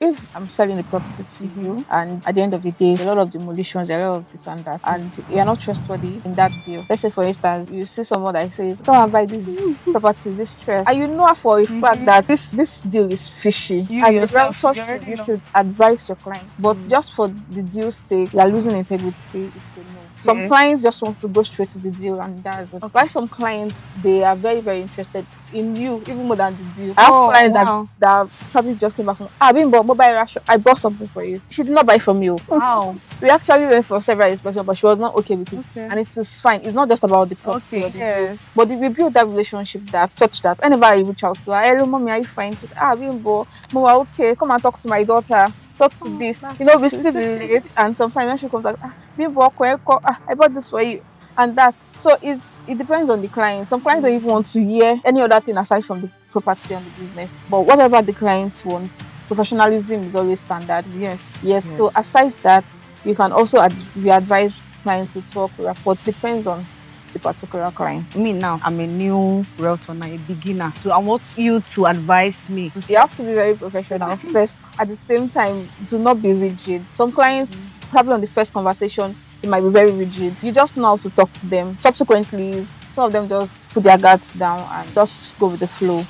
if I'm selling the property to you, and at the end of the day, a lot of demolitions, a lot of this and that, and you're not trustworthy in that deal. Let's say, for instance, you see someone that says, "Come and buy this property, this stress," and you know for a fact that this deal is fishy, You as a yourself, realtor, you already you know. should advise your client. But just for the deal's sake, you are losing integrity. It's a no. Some clients just want to go straight to the deal, and that's it. Why some clients, they are very, very interested in you even more than the deal. I have clients that probably just came back from, being bought mobile ration. I bought something for you. She did not buy from you. Wow. We actually went for several inspections, but she was not okay with it. And it is fine. It's not just about the property or the deal, but we build that relationship that such that whenever I reach out to her, "Hello, mommy, are you fine?" She's, Bimbo, Mama, okay, come and talk to my daughter. Talk to this. We still relate. And sometimes when she comes like, Bimbo, okay, I bought this for you. And that. So it depends on the client. Some clients don't even want to hear any other thing aside from the property and the business. But whatever the clients want, professionalism is always standard. Yes. So aside that, you can also we advise clients to talk rapport. Depends on the particular client. Me now, I'm a new realtor now, a beginner. So I want you to advise me. You have to be very professional first. At the same time, do not be rigid. Some clients, probably on the first conversation, it might be very rigid. You just know how to talk to them. Subsequently, some of them just put their guards down and just go with the flow.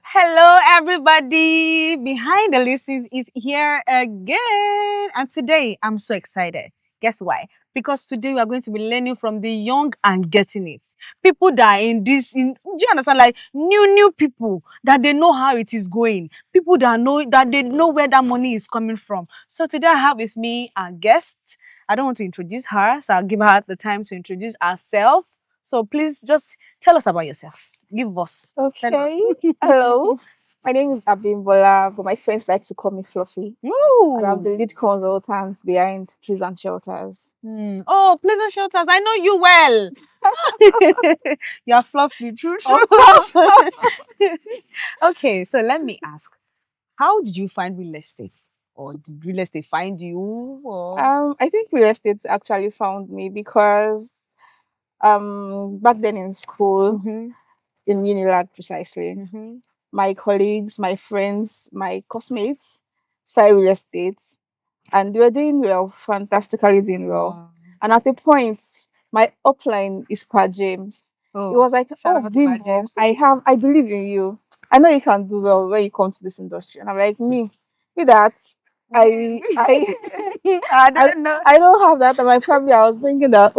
Hello, everybody. Behind the Listings is here again. And today, I'm so excited. Guess why? Because today we are going to be learning from the young and getting it. People that are do you understand? Like new people that they know how it is going. People that they know where that money is coming from. So today I have with me a guest. I don't want to introduce her, so I'll give her the time to introduce herself. So please just tell us about yourself. Give us. Okay. Hello. My name is Abimbola, but my friends like to call me Fluffy. Ooh. And I'm the lead consultant behind Prison Shelters. Oh, Pleasant Shelters. I know you well. You are Fluffy. True. Of course. Okay, so let me ask. How did you find real estate? Or did real estate find you? Or... I think real estate actually found me because back then in school, in Unilag precisely, my colleagues, my friends, my classmates started real estate, and they were doing well, fantastically doing well. Wow. And at a point, my upline is Pa James. It was like, shout out to Pa Bimbo, James. I believe in you. I know you can do well when you come to this industry. And I'm like, me, with that, I don't know. I don't have that. And my family, I was thinking that,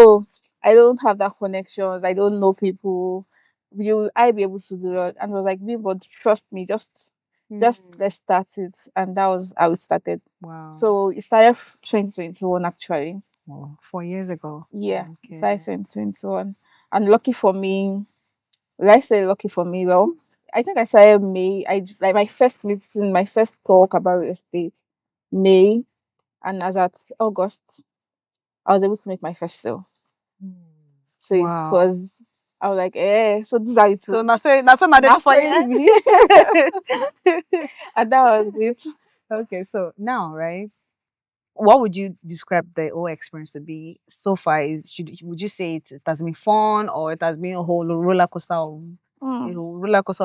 I don't have that connections. I don't know people. Will I be able to do it? And I was like, Bimbo, trust me, just let's start it. And that was how it started. Wow. So it started 2021 actually. Wow. 4 years ago. Yeah, Okay. it started 2021. And lucky for me, will I say lucky for me? Well, I think I started May. I like my first meeting, my first talk about real estate, May, and as at August, I was able to make my first sale. So it was, I was like, so this is how it So that's not for you. And that was it. Okay, so now, right? What would you describe the whole experience to be so far? Would you say it has been fun, or it has been a whole roller coaster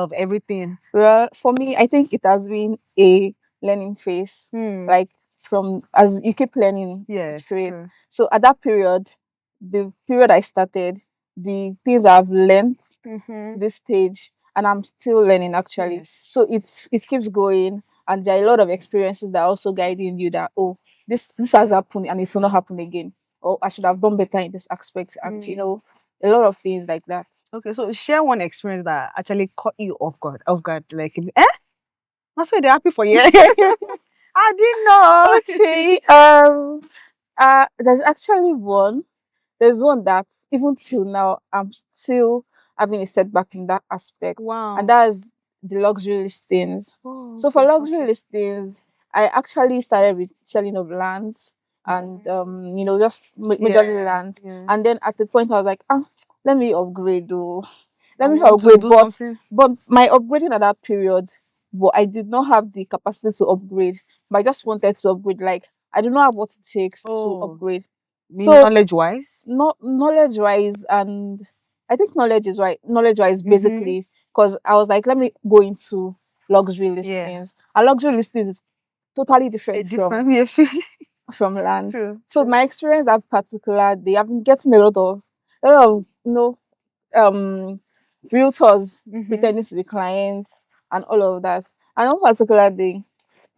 of everything? Well, for me, I think it has been a learning phase. Like from as you keep learning, straight. So at that period, the period I started, the things I've learned to this stage, and I'm still learning actually. So it keeps going, and there are a lot of experiences that are also guiding you that this has happened and it will not happen again, or I should have done better in this aspect, and a lot of things like that. Okay, so share one experience that actually caught you off guard. Like, I'm so happy for you. I didn't know. Okay. There's actually one. There's one that even till now I'm still having a setback in that aspect. Wow. And that is the luxury listings. So for luxury listings, I actually started with selling of lands and just majorly lands. And then at the point I was like, let me upgrade though. Let me upgrade, but my upgrading at that period, but I did not have the capacity to upgrade. But I just wanted to upgrade. Like I do not have what it takes to upgrade. So knowledge wise? Not knowledge wise, and I think knowledge is right. Knowledge wise, basically, because I was like, let me go into luxury listings. And luxury listings is totally different from land. True. So my experience that particular day, I've been getting a lot of realtors pretending to be clients and all of that. And one particular day,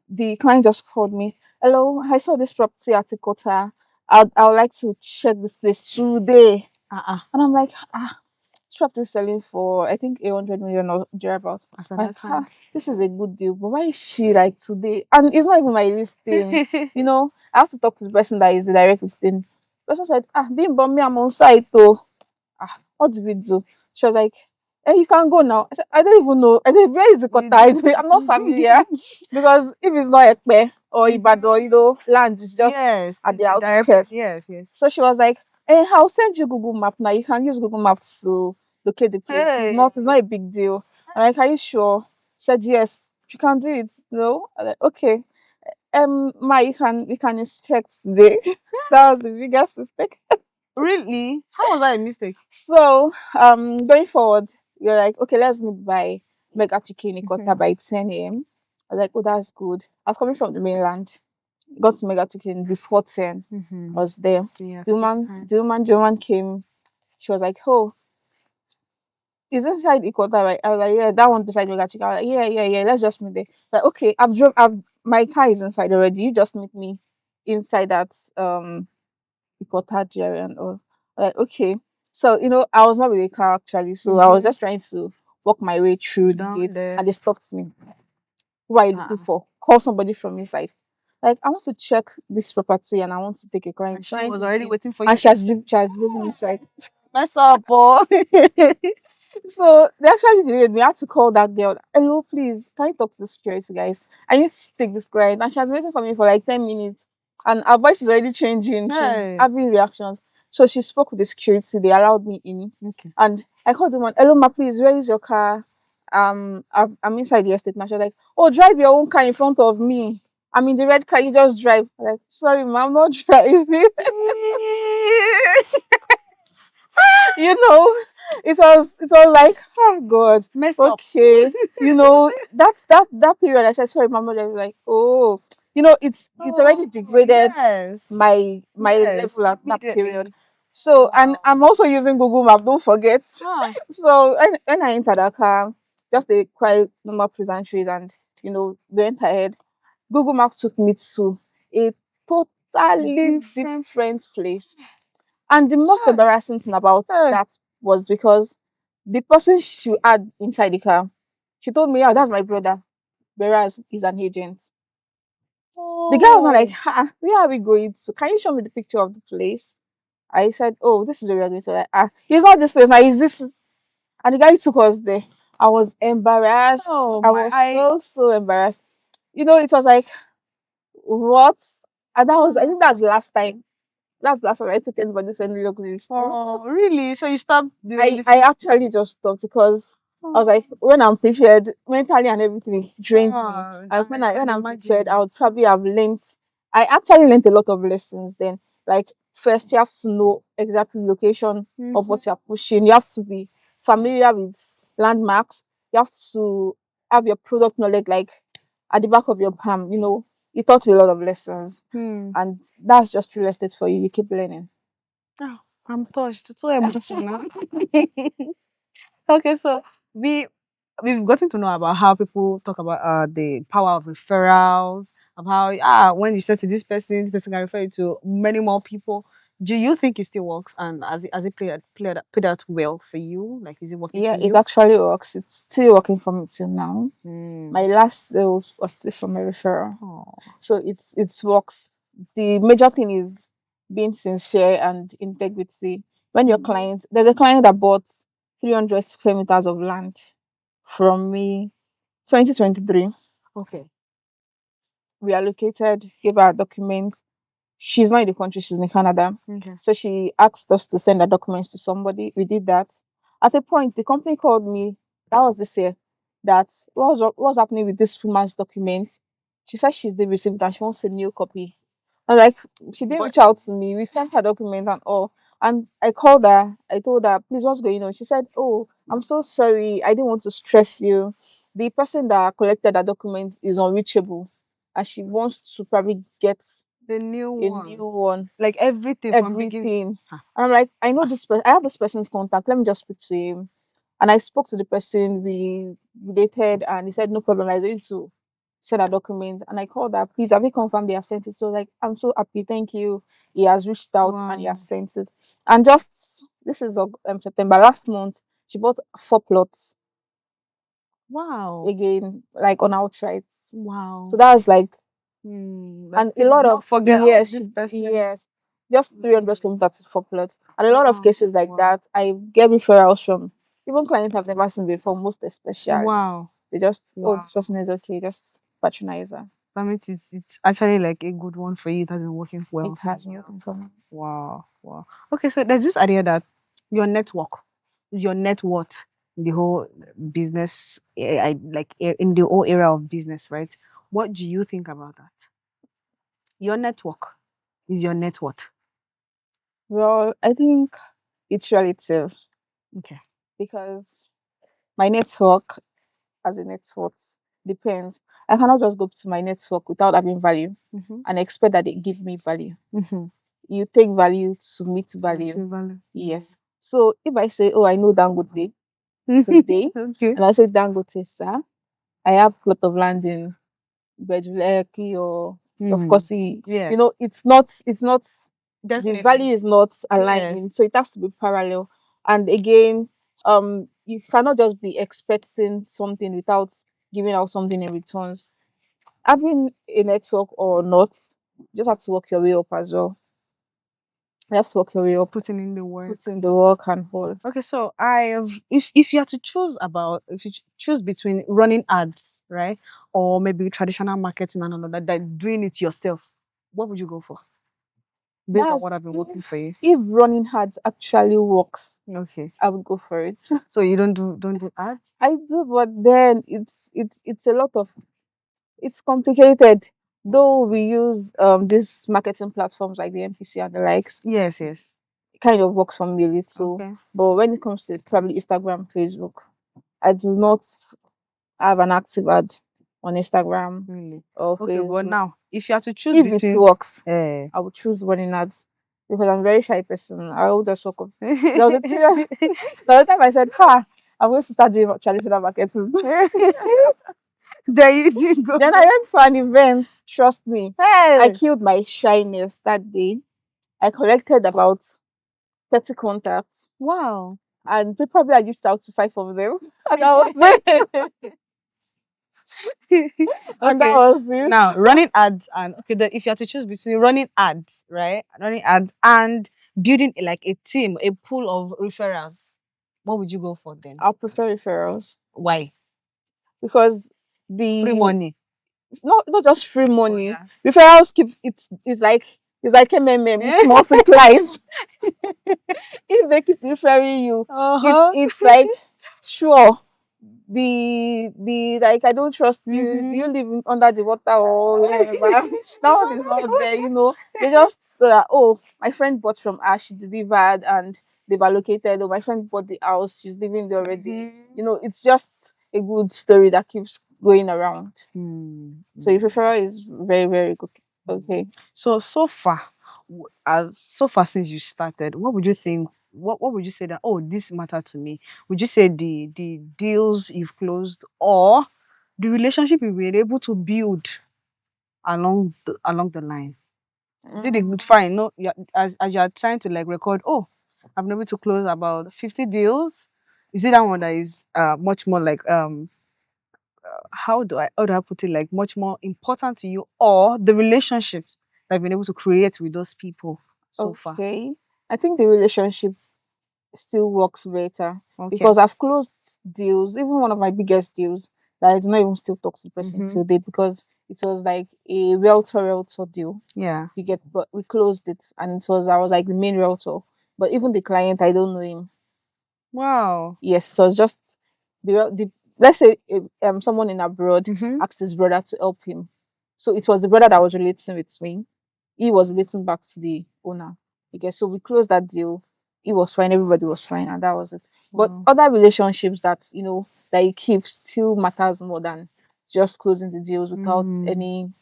the client just called me. Hello, I saw this property at Ikota. I would like to check this place today. And I'm like, this property is selling for I think 800 million or thereabouts. Like, this is a good deal, but why is she like today? And it's not even my listing. I have to talk to the person that is the direct listing. The person said, being bomb me, I'm on site though. What did we do? She was like, hey, you can go now. I said, I don't even know. I said, where is the Kota? I'm not familiar. Because if it's not Ekpe or Ibadan, land is just at the outskirts. Yes. So she was like, hey, I'll send you Google Map now. You can use Google Maps to locate the place. It's not a big deal. I'm like, are you sure? She said, yes, you can do it. No? I'm like, okay. You can inspect today. That was the biggest mistake. Really? How was that a mistake? So, going forward, we are like, okay, let's meet by Mega Chicken Ikota by 10 a.m. I was like, oh, that's good. I was coming from the mainland. Got to Mega Chicken before 10. I was there. The woman came. She was like, oh, is inside Ikota, right? I was like, yeah, that one beside Mega Chicken. I was like, yeah, let's just meet there. Like, okay, my car is inside already. You just meet me inside that Ikota area and all. Like, okay. So, I was not with a car actually. So I was just trying to walk my way through the gate and they stopped me. What are you looking for? Call somebody from inside. Like, I want to check this property and I want to take a client. And she was already waiting for you. And she has driven inside. Mess up, boy. So they actually delayed me. I had to call that girl. Hello, please, can you talk to the security guys? I need to take this client. And she has been waiting for me for like 10 minutes. And her voice is already changing. She's having reactions. So she spoke with the security. They allowed me in. Okay. And I called them on, hello, ma, please, where is your car? I'm inside the estate. And she's like, oh, drive your own car in front of me. I'm in the red car, you just drive. I'm like, sorry, ma, I'm not driving. It was like, oh God, Mess up. okay. That period I said sorry, my mother was like, oh, it's already degraded my level at that period. So and I'm also using Google Map, don't forget. So when I entered the car, just a quiet normal pleasantries and went ahead. Google Maps took me to a totally different place. And the most embarrassing thing about that was because the person she had inside the car, she told me, "Oh, that's my brother," whereas he's an agent. The guy was not like, where are we going to? Can you show me the picture of the place? I said, oh, this is where we're going to. Like, he's not this place. Now, is this? And the guy took us there. I was embarrassed. I was so embarrassed. It was like, what? And I think that's the last time. That's the last time I took anybody to any luxury store. Oh, really? So you stopped doing this? I actually just stopped because I was like, when I'm prepared mentally and everything, it drained me. Like when I'm prepared, I would probably have learned. I actually learned a lot of lessons then. Like first, you have to know exactly the location of what you're pushing. You have to be familiar with landmarks. You have to have your product knowledge like at the back of your palm. It taught me a lot of lessons, and that's just real estate for you. You keep learning. Oh, I'm touched. It's so emotional. Okay, so we've gotten to know about how people talk about the power of referrals, of how when you say to this person can refer you to many more people. Do you think it still works? And has it played out well for you? Like, is it working? Yeah, for you? it actually works. It's still working for me till now. My last sale was still from a referral. So it works. The major thing is being sincere and integrity. When your client, there's a client that bought 300 square meters of land from me 2023. Okay. We allocated, gave her a document. She's not in the country, she's in Canada. Okay. So she asked us to send her documents to somebody. We did that. At a point, the company called me, that was this year, that what was happening with this woman's documents. She said she did receive it and she wants a new copy. I was like, she didn't reach out to me. We sent her document and all. And I called her. I told her, please, what's going on? She said, oh, I'm so sorry. I didn't want to stress you. The person that collected the document is unreachable, and she wants to probably get The new a one. new one. Like everything from beginning. Everything. And I'm like, I know this person. I have this person's contact. Let me just speak to him. And I spoke to the person. We dated, and he said, no problem. I was going to send a document. And I called her, please, have you confirmed they have sent it? So, like, I'm so happy. Thank you. He has reached out and he has Wow. sent it. And just this is September last month, she bought 4 plots Wow. again, like on outright. Wow. So that was like, But and a still lot did not of forget yes, this person. yes, just 300 kilometers to 4 plots, and a lot of Wow. cases like Wow. that. I get referrals from even clients I've never seen before, most especially. Wow. They just, oh, Wow. this person is okay, just patronize her. That means it's actually like a good one for you. It has been working well. It has been working for me. Wow. Wow. Okay, so there's this idea that your network is your net worth in the whole business, in the whole area of business, right? What do you think about that? Your network is your net worth. Well, I think it's relative Okay. because my network as a network depends. I cannot just go to my network without having value and expect that they give me value. You take value to meet value. Value. Yes. So if I say, oh, I know Dangote today, Okay. and I say, Dangote, sir, I have plot of land in Beduleki, or of course, Yes. you know, it's not, the Definitely. value is not aligning. Yes. So it has to be parallel. And again, you cannot just be expecting something without giving out something in returns. Having a network or not, you just have to work your way up as well. You have to work your way up, Putting in the work. put in the work and all. Okay, so if you had to choose if you choose between running ads, right, or maybe traditional marketing and all of that, that doing it yourself, what would you go for? Based on That's what I've been working for you. if running ads actually works, Okay. I would go for it. So you don't do ads? I do, but then it's a lot of, it's complicated. Though we use these marketing platforms like the MPC and the likes, Yes, yes. it kind of works for me a little. Okay. But when it comes to probably Instagram, Facebook, I do not have an active ad on Instagram Really? or Okay, but Facebook. now if you had to choose If it between works, eh I would choose running ads because I'm a very shy person. I will just work up. There was a period, the other time I said, ha, I'm going to start doing traditional marketing. there you didn't go. Then I went for an event. Trust me, I Hey. killed my shyness that day. I collected about 30 contacts, Wow. and probably I reached out to 5 of them, and that was it. And that Okay. was it. Now running ads and okay, if you have to choose between running ads, right? Running ads and building like a team, a pool of referrals, what would you go for then? I'll prefer referrals Why? because Free the money. not just free Oh, money. yeah. Referrals keep it's like MMM. It multiplies. If they keep referring you, it's like sure. The like, I don't trust you. Do you live under the water or wherever? That one is not there, you know. They just oh, my friend bought from her, she delivered and they've allocated. Oh, my friend bought the house, she's living there already. You know, it's just a good story that keeps going around. So your referral is very, very good. Okay. So far, so far since you started, what would you think? What would you say that, oh, this mattered to me? Would you say the deals you've closed or the relationship you were able to build along the line? Is it a good fine? No, as you are trying to like record, oh, I've been able to close about 50 deals. Is it that one that is much more like how do I put it, like much more important to you, or the relationships that I've been able to create with those people so far? Okay. I think the relationship still works better Okay. because I've closed deals, even one of my biggest deals that I do not even still talk to the person till date because it was like a realtor deal. Yeah. You get, but we closed it and I was like the main realtor. But even the client, I don't know him. Wow. Yes, so it's just the let's say someone in abroad asked his brother to help him. So it was the brother that was relating with me. He was relating back to the owner. Okay, so we closed that deal. it was fine, everybody was fine, and that was it. But other relationships that that you keep still matters more than just closing the deals without any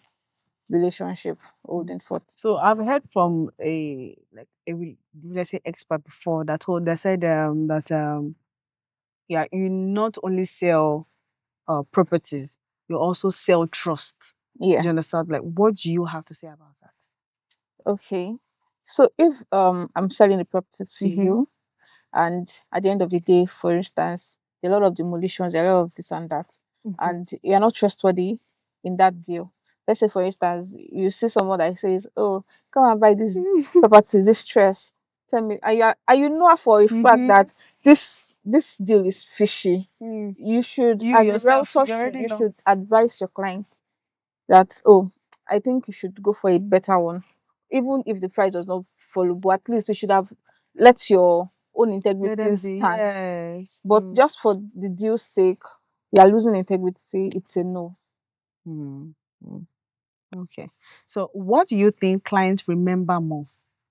relationship holding forth. So I've heard from let's say expert before that said that yeah, you not only sell properties, you also sell trust. Yeah. Do you understand? Like, what do you have to say about that? Okay. So if I'm selling the property to you, and at the end of the day, for instance, there are a lot of demolitions, there are a lot of this and that, and you're not trustworthy in that deal. Let's say, for instance, you see someone that says, "Oh, come and buy this property, this stress." Tell me, are you know for a fact that this deal is fishy? You should, You as a yourself, realtor, you already you know. should advise your clients that, oh, I think you should go for a better one, even if the price does not follow. But at least you should have let your own Let integrity them be, stand. yes. But just for the deal's sake, you are losing integrity. It's a no. Mm. Okay. So what do you think clients remember more?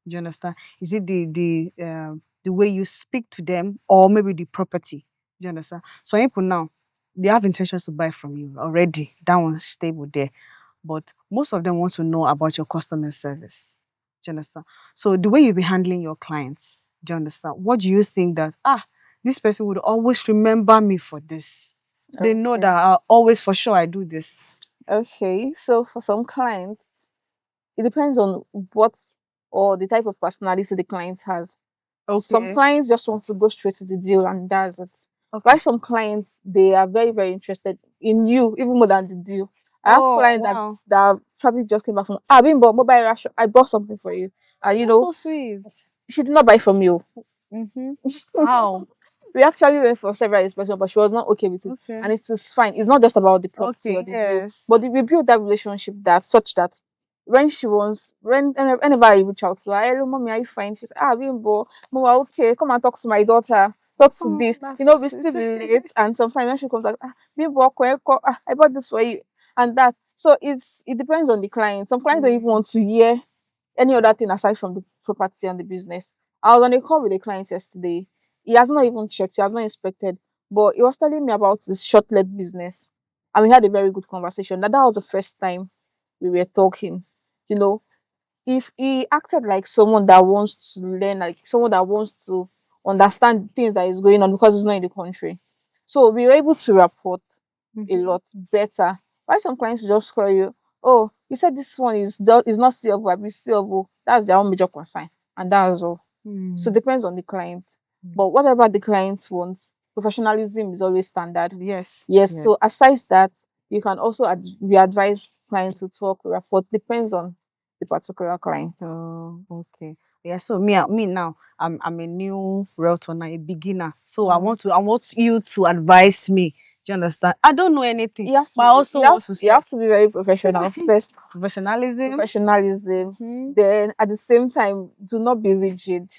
Do you understand? Is it the way you speak to them, or maybe the property? Do you understand? So people now, they have intentions to buy from you already. That one's stable there. But most of them want to know about your customer service. Do you understand? So the way you be handling your clients, do you understand? What do you think that this person would always remember me for this? They know that I always for sure I do this. Okay. So for some clients, it depends on what or the type of personality the client has. Some clients just want to go straight to the deal and that's it. Why some clients, they are very, very interested in you, even more than the deal. I have clients that probably just came back from Bimbo mobile ration. I bought something for you. And So sweet. she did not buy from you. Wow. We actually went for several inspections, but she was not okay with it. And it is fine. It's not just about the property or the deal. But we build that relationship that such that when she wants, whenever I reach out to her, hello, mommy, are you fine? She's Bimbo, Mama, okay, come and talk to my daughter. Talk to this. We still relate. And sometimes when she comes like, Bimbo, okay, I bought this for you. And that. So it depends on the client. Some clients don't even want to hear any other thing aside from the property and the business. I was on a call with a client yesterday. He has not even checked, he has not inspected, but he was telling me about his shortlet business. And we had a very good conversation. That was the first time we were talking. You know, if he acted like someone that wants to learn, like someone that wants to understand things that is going on because he's not in the country. So we were able to report a lot better. Why some clients will just call you, oh, you said this one is not seeable, I be seeable. That's their own major concern. And that's all. So it depends on the client. But whatever the client wants, professionalism is always standard. Yes. So aside that, you can also advise clients to talk, report. Depends on the particular client. Oh, okay. Yeah. So me now, I'm a new realtor now, a beginner. So I want you to advise me. Do you understand? I don't know anything. You have to but I also want to you have to be very professional first. Professionalism. Professionalism. Then at the same time, do not be rigid.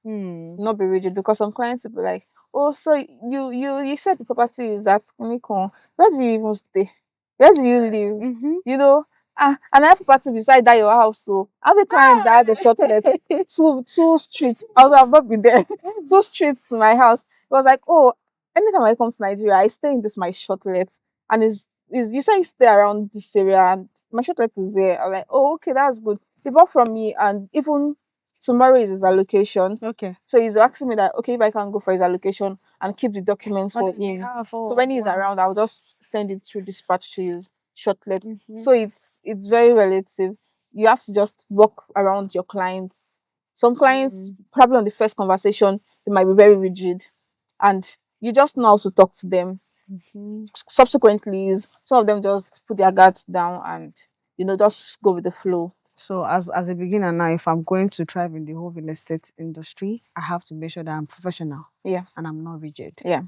Not be rigid, because some clients will be like, oh, so you said the property is at Nikon. Where do you even stay? Where do you live? And I have property beside that your house. So I have a client that has a shortlet, two streets. I would have not been there. 2 streets to my house. It was like, oh, anytime I come to Nigeria, I stay in this my shortlet, and is you say you stay around this area, and my shortlet is there. I'm like, oh, okay, that's good. He bought from me, and even tomorrow is his allocation. Okay. So he's asking me that, okay, if I can go for his allocation and keep the documents for him. So when he's around, I'll just send it through dispatch to his shortlet. So it's very relative. You have to just walk around your clients. Some clients, probably on the first conversation, they might be very rigid, and you just know how to talk to them. Subsequently, some of them just put their guards down and just go with the flow. So as a beginner now, if I'm going to thrive in the whole real estate industry, I have to make sure that I'm professional. Yeah. And I'm not rigid. Yeah.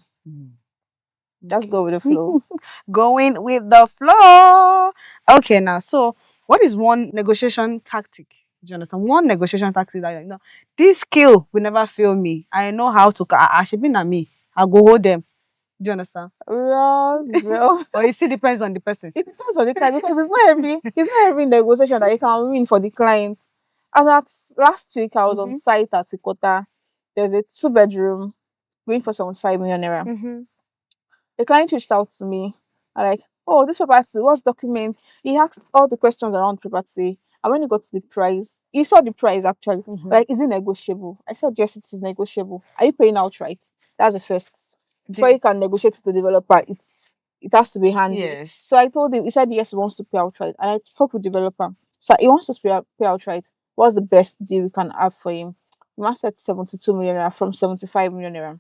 Just go with the flow. Going with the flow. Okay, now, so what is one negotiation tactic? Do you understand? One negotiation tactic that this skill will never fail me. I know how to. I should be na me. I'll go hold them. Do you understand? Well. Or it still depends on the person. It depends on the client, because it's not every negotiation that you can win for the client. As at last week, I was on site at Ikota. there's a 2 bedroom going for 75 million naira. The client reached out to me and like, oh, this property, what's document? He asked all the questions around property. And when he got to the price, he saw the price actually. Like, is it negotiable? I said, yes, it is negotiable. Are you paying outright? That's the first. Before you can negotiate with the developer, it has to be handy. Yes. So I told him, he said yes, he wants to pay outright. And I spoke with the developer. So he wants to pay outright. What's the best deal we can have for him? The man said 72 million naira from 75 million naira.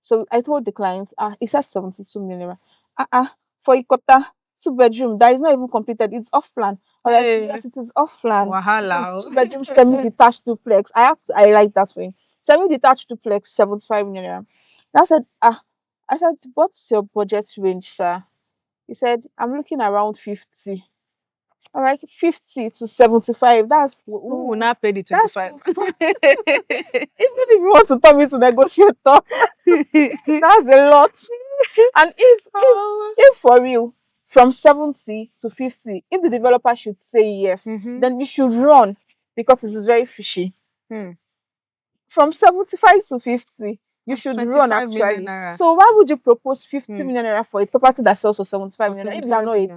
So I told the client, he said 72 million naira. For Ikota, 2 bedroom, that is not even completed. It's off plan. I'm like, yes, it is off plan. It Wahala. is 2 bedroom semi-detached duplex. I have to highlight that for him. Semi-detached duplex, 75 million naira. And I said, what's your budget range, sir? He said, I'm looking around 50. All right, 50 to 75. That's Who will not pay the 25? Even if you want to tell me to negotiate, that's a lot. And if for real, from 70 to 50, if the developer should say yes, then you should run because it is very fishy. From 75 to 50, you should run actually. So why would you propose 50 million naira for a property that sells for 75 million naira if you are not it?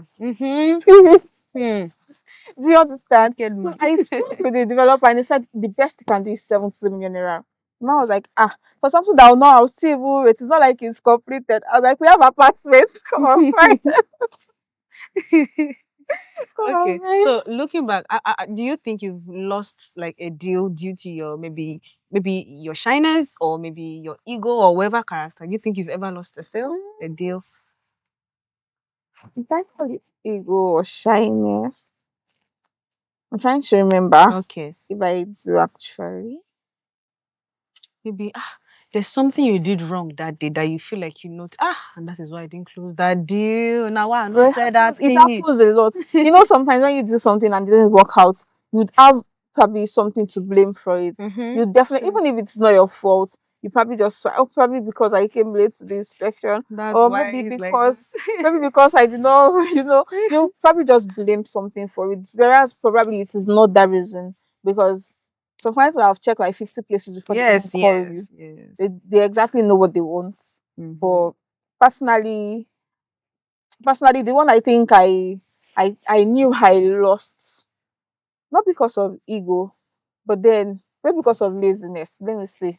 Do you understand? So I spoke with the developer and he said the best he can do is 70 million naira. And I was like, for something that I'll still even wait. It's not like it's completed. I was like, we have apartments. Come on, fine. Okay. So looking back, do you think you've lost like a deal due to your maybe your shyness or maybe your ego or whatever character? Do you think you've ever lost a sale, a deal? Did I call it ego or shyness? I'm trying to remember. Okay. If I do actually. Maybe there's something you did wrong that day that you feel like and that is why I didn't close that deal. Now I don't say that it happens a lot. Sometimes when you do something and it doesn't work out, you'd have probably something to blame for it. You definitely, even if it's not your fault, you probably just probably because I came late to the inspection, or maybe because maybe because I did not, you probably just blame something for it. Whereas probably it is not that reason, because sometimes I've checked like 50 places before they even call you. Yes. They exactly know what they want. But personally, the one I think I knew I lost, not because of ego, but then maybe because of laziness. Let me see.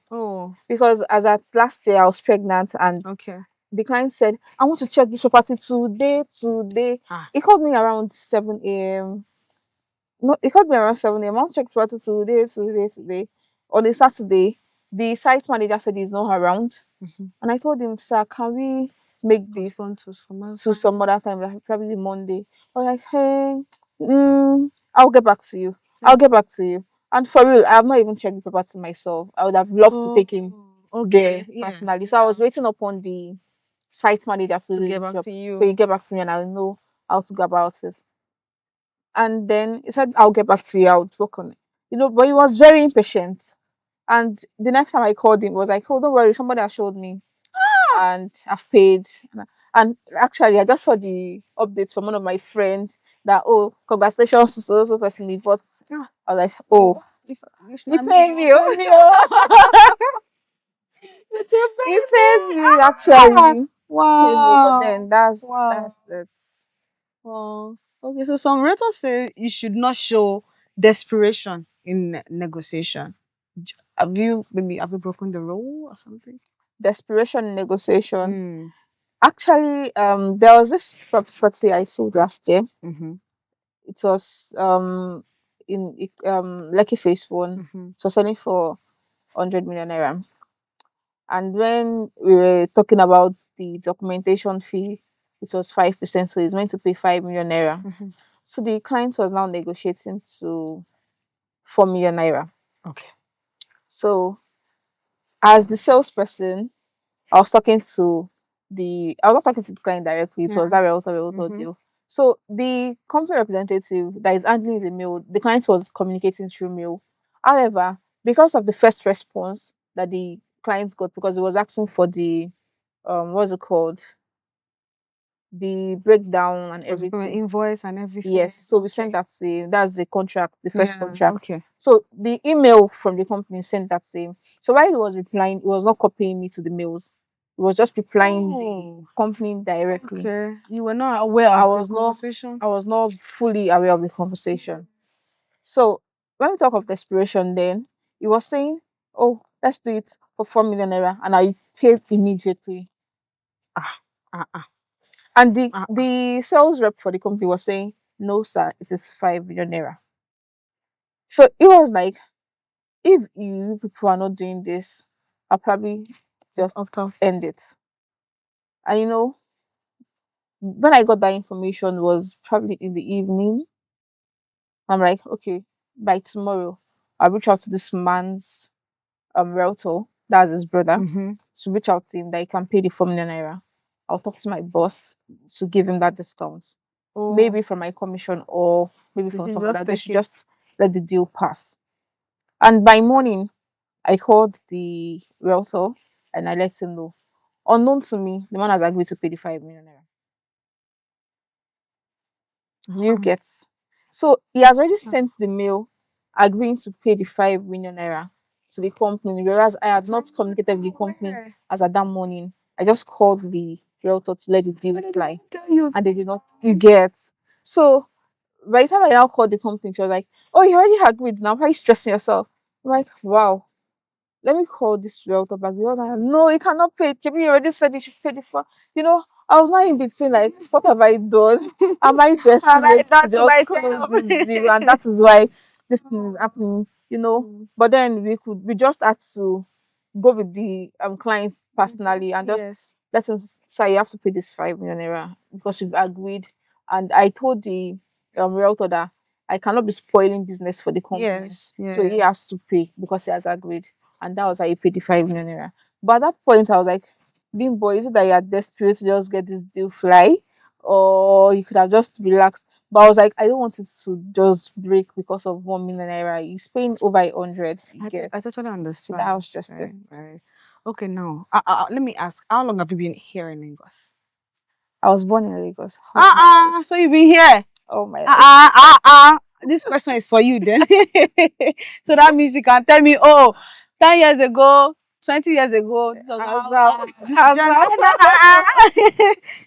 Because as at last year I was pregnant and the client said, I want to check this property today. He called me around 7 a.m. No, he called me around 7 a.m. I want to check the property today. On a Saturday, the site manager said he's not around. And I told him, sir, can we make this to some other time, like probably Monday? I was like, hey, I'll get back to you. I'll get back to you. And for real, I have not even checked the property myself. I would have loved to take him there personally. So I was waiting upon the site manager to get back to you. So he get back to me and I'll know how to go about it. And then he said, I'll get back to you. I'll work on it. But he was very impatient. And the next time I called him, was like, oh, don't worry, somebody has showed me. And I've paid. And actually, I just saw the updates from one of my friends that, oh, congratulations to so person. But I was like, oh, you pay me. You pay me, actually. Wow. But then that's it. Wow. Okay, so some writers say you should not show desperation in negotiation. Have you broken the rule or something? Desperation in negotiation. Actually, there was this property I sold last year. It was in Lekki Phase 1. It was selling for 100 million naira. And when we were talking about the documentation fee, it was 5%, so he's meant to pay 5 million naira. So the client was now negotiating to 4 million naira. Okay. So as the salesperson, I was not talking to the client directly. It was that realtor deal. So the company representative that is handling the mail, the client was communicating through mail. However, because of the first response that the clients got, because it was asking for the what's it called, the breakdown and everything. Invoice and everything. Yes, so we sent that to him. That's the contract, the first contract. Okay. So the email from the company sent that to him. So while he was replying, he was not copying me to the mails. He was just replying the company directly. Okay. You were not aware of the conversation? I was not fully aware of the conversation. So when we talk of desperation, then he was saying, "Oh, let's do it for 4 million naira," and I paid immediately. And the sales rep for the company was saying, "No, sir, it is 5 million naira." So it was like, if you people are not doing this, I'll probably just end it. And when I got that information was probably in the evening. I'm like, okay, by tomorrow, I'll reach out to this man's realtor, that's his brother, to reach out to him that he can pay the 4 million naira. I'll talk to my boss to give him that discount. Maybe from my commission or maybe from some other. They should just let the deal pass. And by morning, I called the realtor and I let him know. Unknown to me, the man has agreed to pay the 5 million naira. You get. So he has already sent the mail agreeing to pay the 5 million naira to the company, whereas I had not communicated with the company as at that morning. I just called the realtor to let the deal fly. And they did not, you get. So by the time I now called the company, she was like, "Oh, you already agreed now. Why are you stressing yourself?" I'm like, wow. Let me call this realtor back. No, you cannot pay. You already said you should pay the phone. I was not in between, like, what have I done? Am I desperate to just close this deal? And that is why this thing is happening, But then we just had to go with the client personally and just let him say, "You have to pay this 5 million naira because we've agreed." And I told the realtor that I cannot be spoiling business for the company. So he has to pay because he has agreed. And that was how he paid the 5 million naira. But at that point, I was like, Bimbo, is it that you're desperate to just get this deal fly? Or you could have just relaxed. But I was like, I don't want it to just break because of 1 million naira. He's paying over 100. I totally understand. So that was just it. Right. Okay, now, let me ask, how long have you been here in Lagos? I was born in Lagos. So you've been here? Oh my God. This question is for you then. So that means you can tell me, 10 years ago, 20 years ago, this was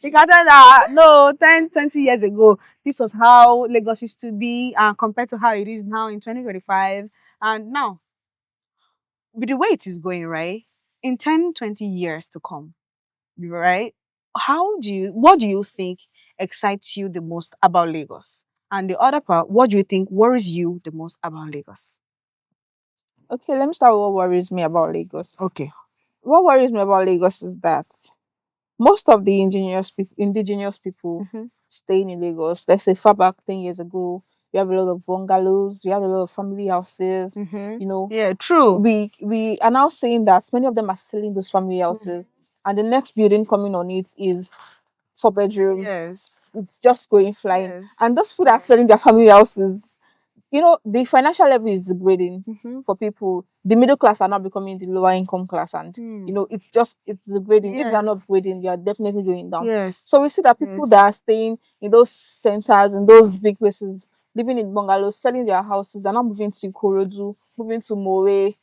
you can tell that, no, 10, 20 years ago, this was how Lagos used to be, compared to how it is now in 2025. And now, with the way it is going, right, in 10, 20 years to come, right, what do you think excites you the most about Lagos? And the other part, what do you think worries you the most about Lagos? Okay, let me start with what worries me about Lagos. Okay. What worries me about Lagos is that most of the indigenous people staying in Lagos, let's say far back 10 years ago, we have a lot of bungalows, we have a lot of family houses, Yeah, true. We are now saying that many of them are selling those family houses, and the next building coming on it is 4 bedroom. Yes. It's just going flying. And those people that are selling their family houses, the financial level is degrading for people. The middle class are now becoming the lower income class, and it's degrading. If they're not grading, they are definitely going down. So we see that people that are staying in those centers, in those big places, living in bungalows, selling their houses, are now moving to Ikorodu, moving to Mowe,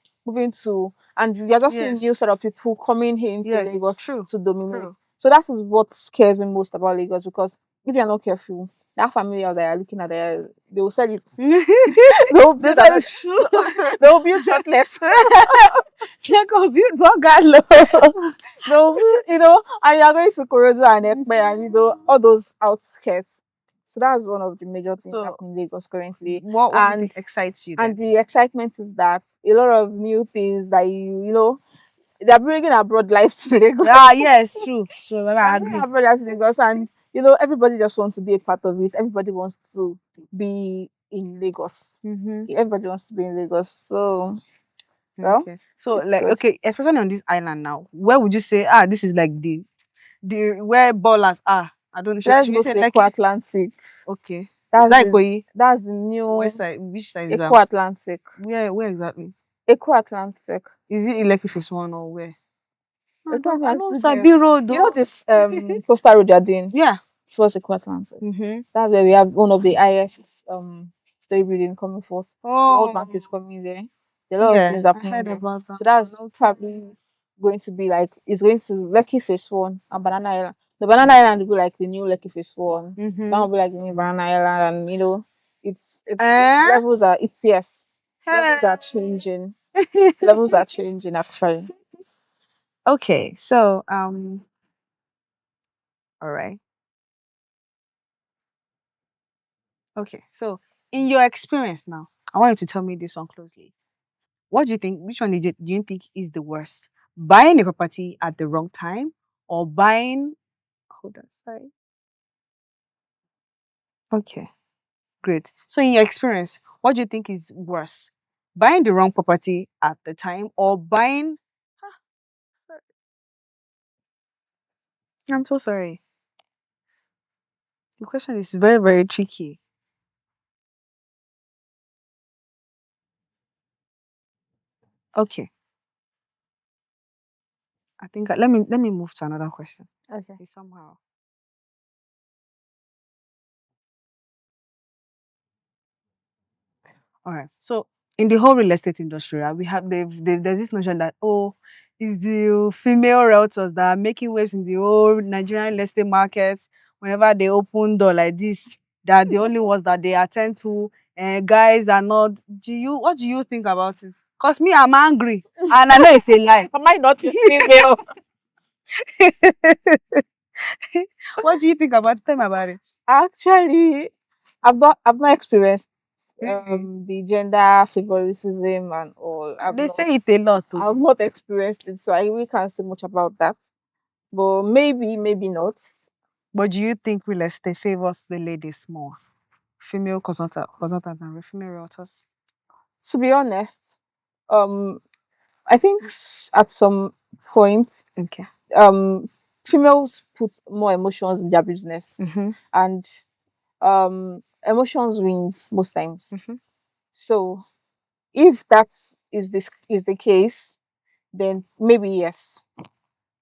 and we are just seeing new set of people coming here into Lagos to dominate. So that is what scares me most about Lagos, because if you're not careful, that family house that you're looking at there, they will sell it. They will build outlets. They will build bungalow. And you're going to Korodu and Ekpe and all those outskirts. So that's one of the major things happening in Lagos currently. What do you think excites you then? And the excitement is that a lot of new things that they're bringing abroad life to Lagos. Yes, true. So I agree. Abroad life to Lagos, and everybody just wants to be a part of it. Everybody wants to be in Lagos. Everybody wants to be in Lagos. So, so especially on this island now, where would you say this is like the where ballers are? I don't know. Let's go to Eco Atlantic. Okay. That's the new west side. Which side is that? Eco Atlantic. Where exactly? Eco Atlantic. Is it Lekki Phase 1 or where? I know Sabi Road. You know this coastal road you're doing? Yeah. towards Equatorial. That's where we have one of the highest story building coming forth. The World Bank is coming there. There are a lot of things happening there. So that's probably going to be like it's going to Lekki Phase 1 and Banana Island. The Banana Island will be like the new Lekki Phase 1. That will be like the new Banana Island, and it's levels are it's yes. Levels are changing. Levels are changing actually. Okay, so all right. Okay, so in your experience now, I want you to tell me this one closely. What do you think? Which one do you think is the worst? Buying a property at the wrong time or buying? Hold on, sorry. Okay, great. So in your experience, what do you think is worse? Buying the wrong property at the time or buying? Ah, sorry. I'm so sorry. The question is very, very tricky. Okay, I think let me move to another question. Okay. Somehow. All right. So in the whole real estate industry, right, we have there's this notion that it's the female realtors that are making waves in the whole Nigerian real estate market. Whenever they open door like this, they're the only ones that they attend to. And guys are not. What do you think about it? Cause me, I'm angry, and I know it's a lie. Am I not a female? What do you think about it? Tell me about it. Actually, I've not experienced the gender favoritism and all. They say it a lot too. I've not experienced it, so I really can't say much about that. But maybe not. But do you think real estate favors the ladies more? Female consultant and female realtors? To be honest, um, I think at some point, Okay. females put more emotions in their business, and emotions wins most times. So if that is the case, then maybe yes.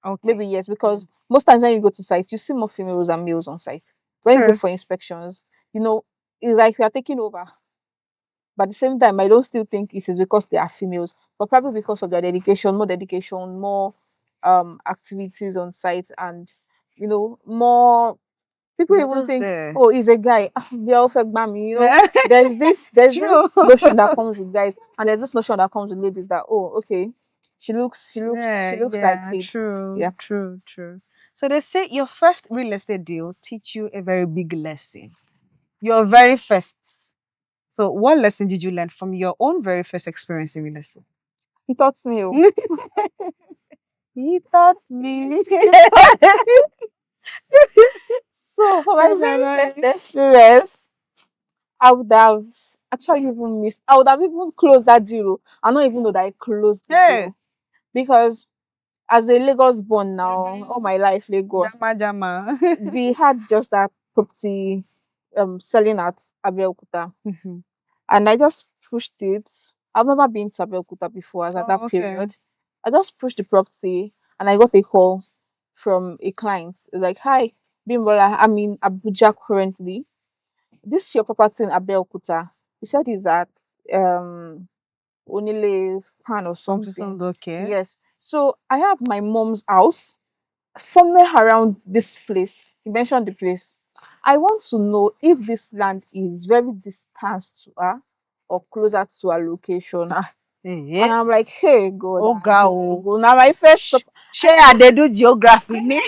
Okay. Maybe yes, because most times when you go to site, you see more females than males on site. When you go for inspections, it's like you are taking over. But at the same time, I don't still think it is because they are females, but probably because of their dedication, more activities on site, and more people They're even just think, there. oh, he's a guy. They're all fake mommy. There's this notion that comes with guys, and there's this notion that comes with ladies that, oh, okay, she looks like it. True, Yeah. true. So they say your first real estate deal teach you a very big lesson. Your very first. So what lesson did you learn from your own very first experience in real estate? He taught me. Oh. He taught me. So for my very first experience, I would have actually even missed. I would have even closed that deal. I don't even know that I closed the deal because as a Lagos born now, all my life Lagos, Jama. we had just that property selling at Abeokuta, and I just pushed it. I've never been to Abeokuta before as at that period. I just pushed the property and I got a call from a client. It was like, hi, Bimbola, I'm in Abuja currently. This is your property in Abeokuta. You said it's at Onile Pan or something. Okay. Yes. So I have my mom's house somewhere around this place. You mentioned the place. I want to know if this land is very distant to her or closer to her location. And I'm like, hey, God. Oh, God. Now my first share they do geography.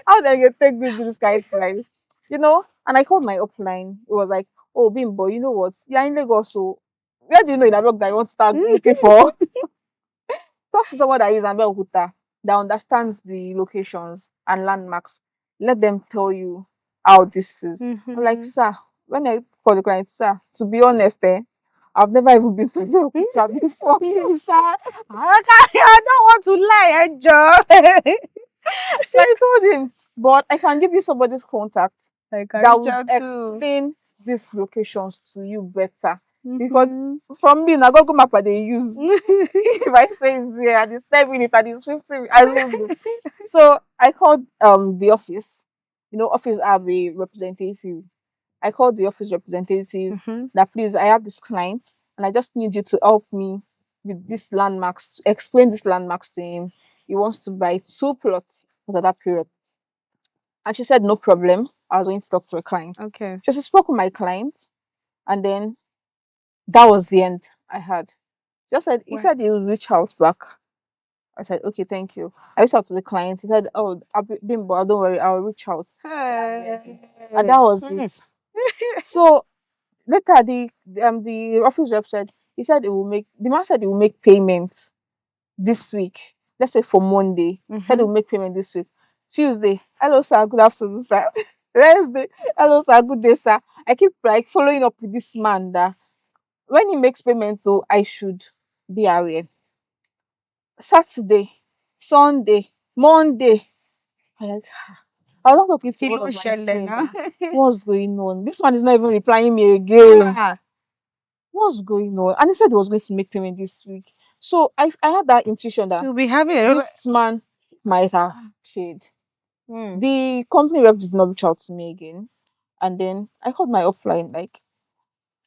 How did you take this kind of like, And I called my upline. It was like, oh, Bimbo, you know what? You're in Lagos, so where do you know in Abel that you want to start looking for? Talk to someone that is Abeokuta that understands the locations and landmarks. Let them tell you how this is. I'm like, sir, when I call the client, sir, to be honest, I've never even been to Abeokuta before. Please, sir. I don't want to lie, Joe. So I told him, but I can give you somebody's contact that will explain these locations to you better. because from me, now Google Map they use. If I say it's there and it's 10 minutes and it's 15 minutes, I don't know. So I called the office. Office have a representative. I called the office representative that please, I have this client and I just need you to help me with these landmarks, to explain these landmarks to him. He wants to buy 2 plots for that period. And she said, no problem. I was going to talk to a client. Okay. So she spoke with my client, and then that was the end I had. Just said he said he will reach out back. I said, okay, thank you. I reached out to the client. He said, oh, Bimbo, don't worry, I'll reach out. And that was it. So later the office rep said the man said he will make payments this week. Let's say for Monday. Said he will make payment this week. Tuesday, hello sir, good afternoon, sir. Wednesday, hello sir, good day, sir. I keep following up with this man that when he makes payment though, I should be aware. Saturday, Sunday, Monday. I like I was not talking to one of my friends. What's going on? This man is not even replying me again. What's going on? And he said he was going to make payment this week. So I had that intuition that you'll be having this man might have paid. The company rep did not reach out to me again. And then I called my offline, like,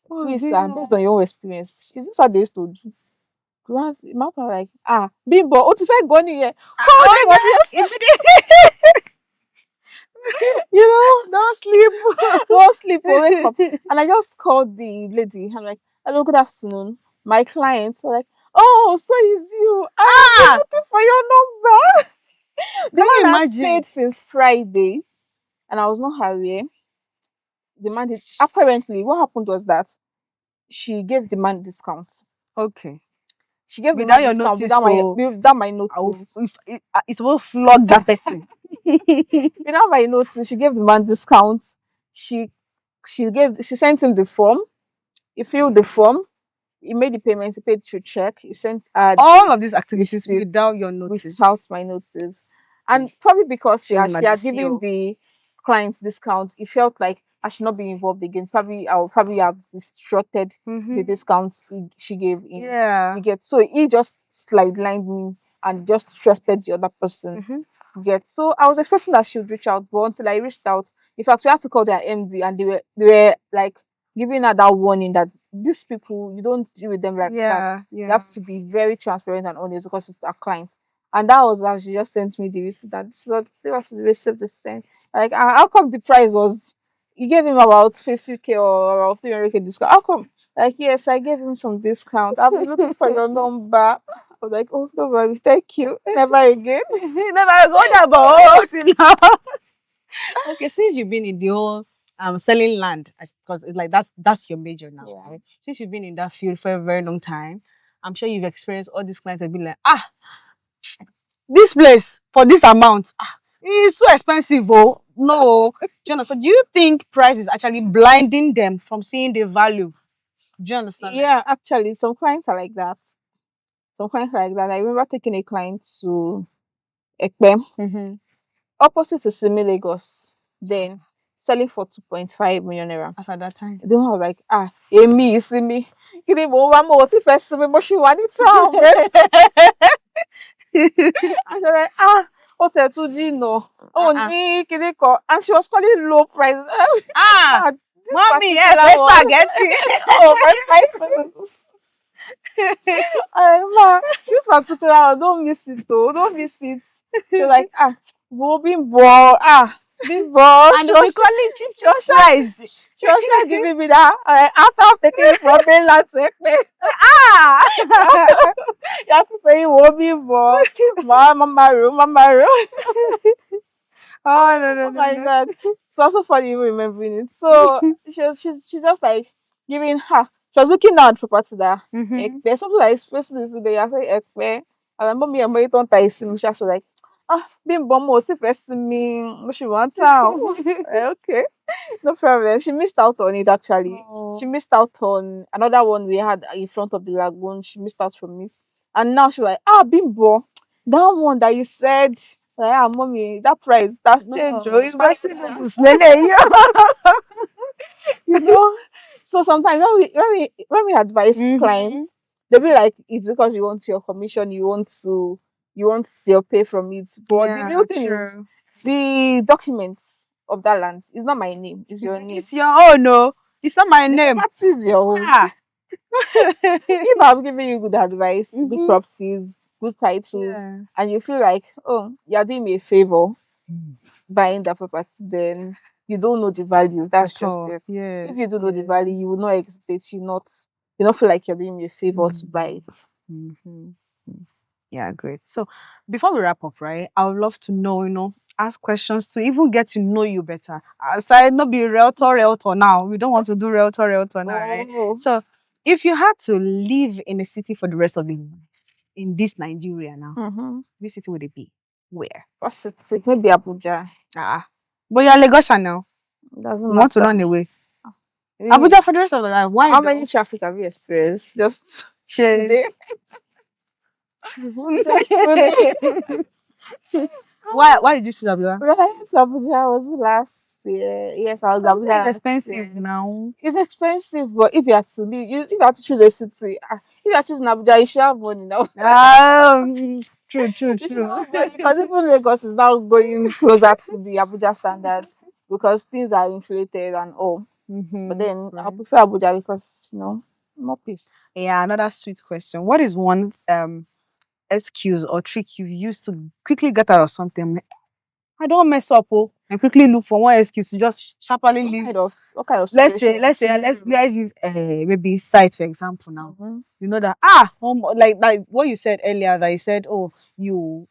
please, based on your own experience, is this how they used to do? My offline like, Bimbo, what if I go in here? Don't sleep. Don't sleep, wake up. And I just called the lady. I'm like, hello, good afternoon. My clients were like, oh, so is you. I'm looking for your number. The man has paid since Friday, and I was not aware. The man did. Apparently, what happened was that she gave the man discount. Okay. She gave the man discount without my notice. It will flog that person. Without my notice, she gave the man discount. She sent him the form. He filled the form. He made the payment. He paid through check. He sent all of these activities without your notice. Without my notice. And probably because she had given the client discount, it felt like I should not be involved again. Probably I would probably have disrupted the discount she gave him. Yeah. You get, so he just sidelined me and just trusted the other person. You get, so I was expecting that she would reach out, but until I reached out, in fact, we had to call their MD, and they were like giving her that warning that these people, you don't deal with them like that. You have to be very transparent and honest because it's our clients. And that was how she just sent me the receipt that this is what the receipt the same. Like, how come the price was, you gave him about 50K or about 300K discount? How come? Like, yes, I gave him some discount. I've been looking for your number. I was like, oh, no worries, thank you. Never again. Never go about it. Okay, since you've been in the whole selling land, because like that's your major now, right? Since you've been in that field for a very long time, I'm sure you've experienced all these clients have been like, this place for this amount, it's too expensive. Oh no. Do you understand? Do you think price is actually blinding them from seeing the value? Do you understand? Yeah, actually, some clients are like that. I remember taking a client to Ekpe, opposite to Simi Lagos, then selling for 2.5 million naira. As at that time. Then I was like, Amy, Simi. Kini mo wa mo ti fẹ́ sinmi mo ṣì wà ní town. And she was like, ó tẹ̀ tún jìnnà. Ó ní kíní kan. And she was calling low price. Mommy, spaghetti. This particular one, don't miss it though. Don't miss it. She was like, Bimbo, Bimbo. And we call it cheap price. She was like giving me that after taking it from mainland to Ekpe. You have to say Bimbo. Mama. Oh no. My God. It's also funny even remembering it. So she just like giving her. She was looking at property that Ekpe. Something like expressing this today. I say Ekpe. I remember me and my don't tie sim. She was like, Bimbo mo si first me. She wants out. Okay. No problem. She missed out on it actually. She missed out on another one we had in front of the lagoon. She missed out from it. And now she's like, Bimbo, that one that you said, mommy, that price, that's changed. It's massive. So sometimes when we advise clients, they'll be like, it's because you want your commission, you want your pay from it. But the real thing is the documents of that land is not my name, it's your name. It's your own, no. It's not my name. That is your own. If I'm giving you good advice, good properties, good titles, and you feel like, oh, you're doing me a favor buying that property, then you don't know the value. That's just it. If you do know the value, you will not hesitate. You not feel like you're doing me a favor to buy it. Yeah, great. So before we wrap up, right, I would love to know, ask questions to even get to know you better. Aside not be realtor now. We don't want to do realtor now, right? So if you had to live in a city for the rest of your life, in this Nigeria now, which city would it be? Where? What city? Maybe Abuja. But you're Lagosian now. Doesn't You matter. want to run away. Abuja for the rest of the life. Why? How many traffic have you experienced? Just today. Just today. Why did you choose Abuja? Right, Abuja was last year. Yes, I was Abuja. It's expensive now. It's expensive, but if you have to leave, if you have to choose a city, if you are choosing Abuja, you should have money now. True. Because even Lagos is now going closer to the Abuja standards because things are inflated and all. But then I prefer Abuja because more peace. Yeah, another sweet question. What is one excuse or trick you use to quickly get out of something? I don't mess up, and quickly look for one excuse to just sharply leave. What kind of let's use maybe site for example now. You know that like what you said earlier, that you said, oh, you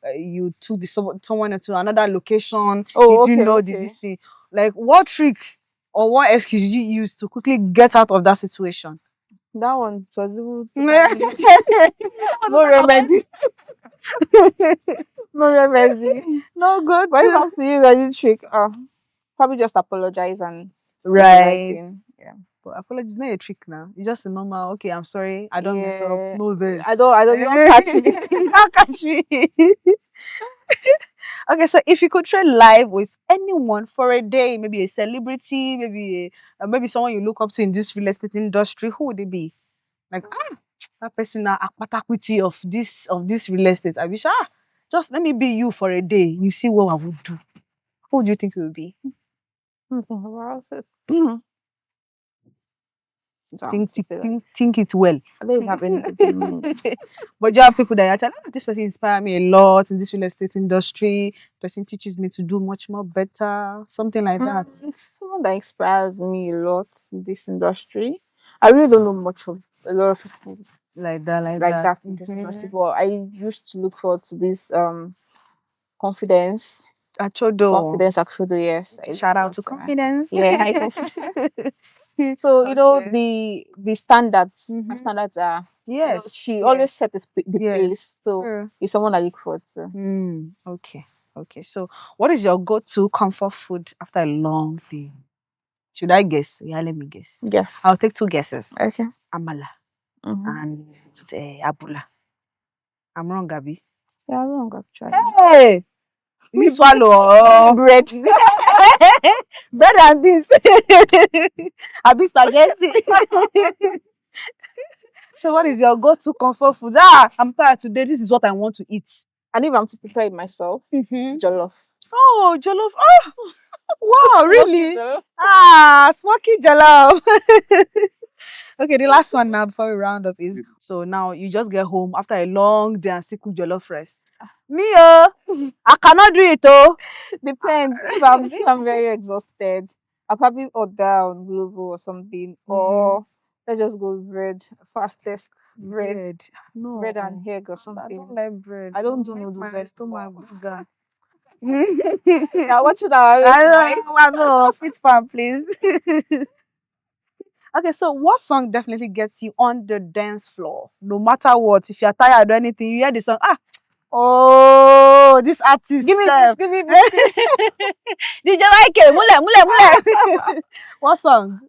took someone to another location. You didn't know this thing. Like, what trick or what excuse did you use to quickly get out of that situation? That one was no remedy. No remedy. No good. When it comes to use any trick, probably just apologize and right. Yeah. But apology is not a trick now. It's just a normal, okay, I'm sorry, I don't mess up. No verse. I don't you don't catch me. You don't catch me. Okay, so if you could trade live with anyone for a day, maybe a celebrity, maybe someone you look up to in this real estate industry, who would it be? Like, that person now akpatakwiti of this real estate. I wish, just let me be you for a day. You see what I would do. Who would you think it would be? Think it well. I don't have any. But you have people that are telling, this person inspired me a lot in this real estate industry. Person teaches me to do much more better. Something like that. It's someone that inspires me a lot in this industry. I really don't know much of a lot of people like that in this industry. But I used to look forward to this confidence. Achodo, yes. Shout out to confidence. Yeah, high confidence. So the standards, my standards are she always set the pace. So it's someone I look forward to. Okay. So what is your go-to comfort food after a long day? Should I guess? Yeah, let me guess. Yes. I'll take 2 guesses. Okay. Amala and abula. I'm wrong, Gabi. Yeah, I'm wrong, actually. Hey! You swallow bread. Bread and beans. Abi spaghetti. So what is your go-to comfort food? I'm tired today. This is what I want to eat. And if I'm to prepare it myself, jollof. Oh, jollof. Oh, wow, really? Smoky jollof. Okay, the last one now before we round up is, so now you just get home after a long day and still cook jollof rice. Me, I cannot do it, Depends. If I'm very exhausted, I'll probably order on Glovo or something. Or let's just go bread. Fastest bread. No. Bread and egg or something. I don't like bread. I don't do noodles. My stomach bigger. Now what should I know. Fit pan, please. Okay, so what song definitely gets you on the dance floor? No matter what, if you're tired or anything, you hear the song, oh, this artist. Give me this. DJ YK, mule. What song?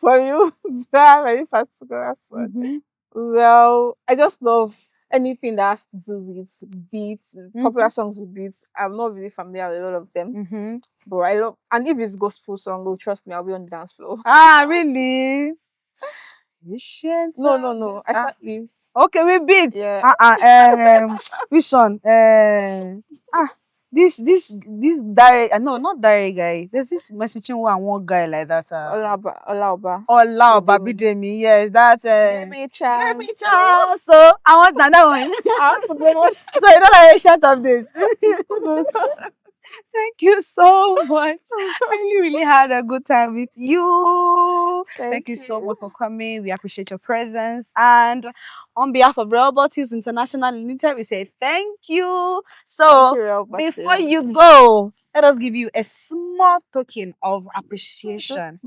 For you, very particular song. Well, I just love anything that has to do with beats, popular songs with beats. I'm not really familiar with a lot of them. But I love, and if it's gospel song, oh, trust me, I'll be on the dance floor. Ah, really? No. I said if. Okay, we beat. Yeah. Which one? This direct. No, not direct guy. There's this messaging one guy like that. Olaoba Bidemi. Yes, that. Give me chance. Give me chance. So I want another one. I want to go on. So you don't like a shot of this. Thank you so much. I really had a good time with you. Thank you so much for coming. We appreciate your presence. And on behalf of Robotics International Limited, we say thank you. So before you go, let us give you a small token of appreciation.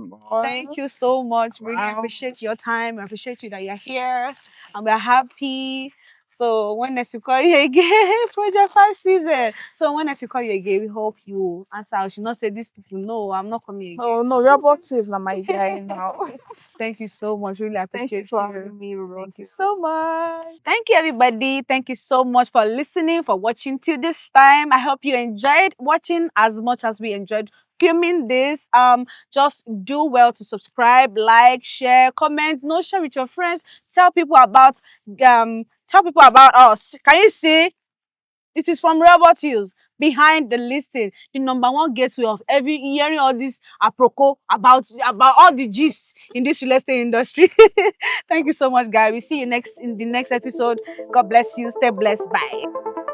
Thank you so much. Really appreciate your time. I appreciate you that you're here. And we're happy. So when next we call you again, Project 5 season. So when next we call you again, we hope you answer. I should not say these people, no, I'm not coming again. Oh no, Robotics is not my guy now. Thank you so much. Really appreciate you for having me, Thank you so much. Thank you, everybody. Thank you so much for listening, for watching till this time. I hope you enjoyed watching as much as we enjoyed filming this. Just do well to subscribe, like, share, comment, share with your friends. Tell people about us. Can you see? This is from Robot Hills, behind the listing, the #1 gateway of every hearing all this apropos about all the gists in this real estate industry. Thank you so much, guys. We see you in the next episode. God bless you. Stay blessed. Bye.